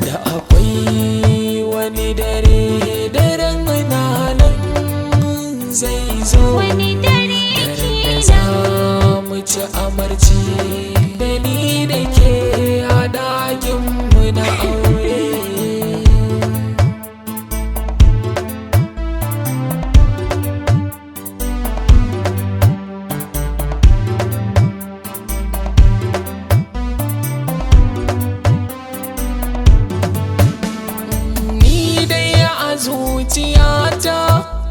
Da akwai wani dare daren nan zai zo, wani dare daren da za mu ci amarci da ni da ke a ɗakinmu na aure. Ni dai a zuciyata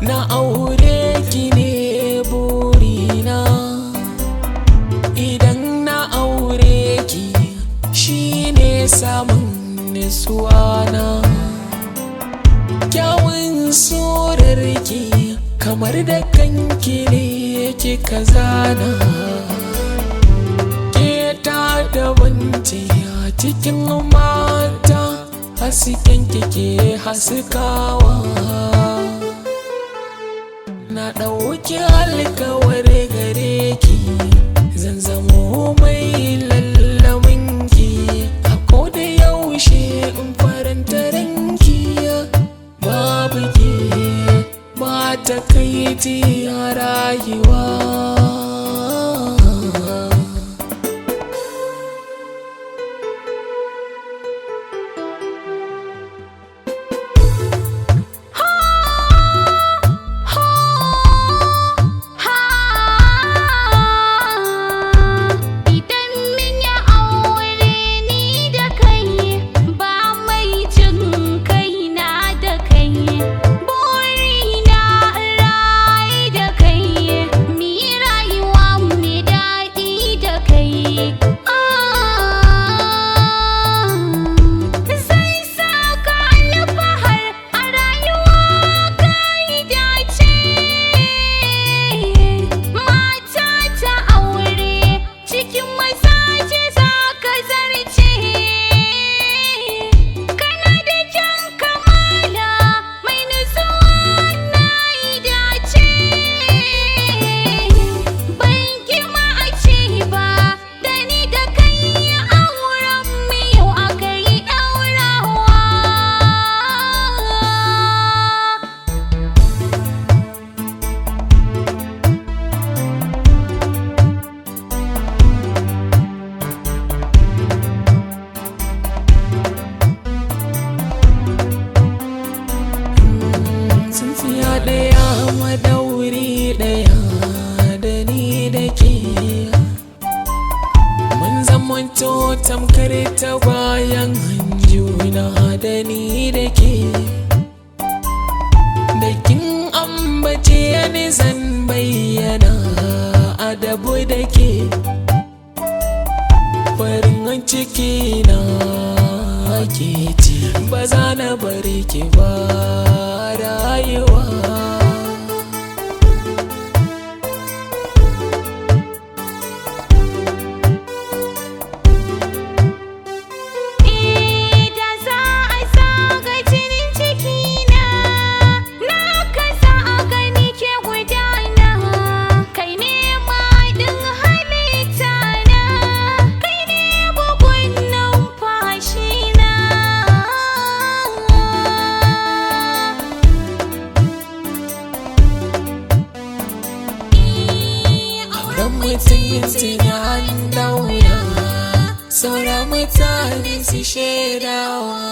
na aure ki ne burina. Idan na aure ki shine samun nutsuwa na. Kyawun surarki kamar da kanki ne kika zana. Ke ta dabanci a cikin mata, hasken kike haskawa. Na ɗauki alkawari gare ki, zan zamo mai lallamin ki. A koda yaushe in faranta ranki, babu ki ba takaici a rayuwa. idan min ya aure ni da kai, ba mai jin kaina da kai. Burina rayu da kai, mi rayuwa mai daɗi da kai. Zai saka alfahar a rayuwa, kai dace mata ta aure, cikin mazaje za ka zarce. Kana da kyan kamala, mai nutsuwa na yi dace. Ban kima a ce ba, da ni da kai auren mu yau aka yi ɗaurawa. Tsintsiya ɗaya madauri ɗaya da ni da ke. Mun zamanto tamkar tagwayen juna da ni da ke. Da kin ambace ni zan bayyana adabu da ke. Farin ciki na ke ci, ba za na bari ki ba rayuwa. Da za a zaga jinin cikina, na kasa a gani ke gudana. Kai ne maɗin halitta na, kai ne bugun numfashina. Auren mutum tunan dauna, sauran mutane su shaidawa.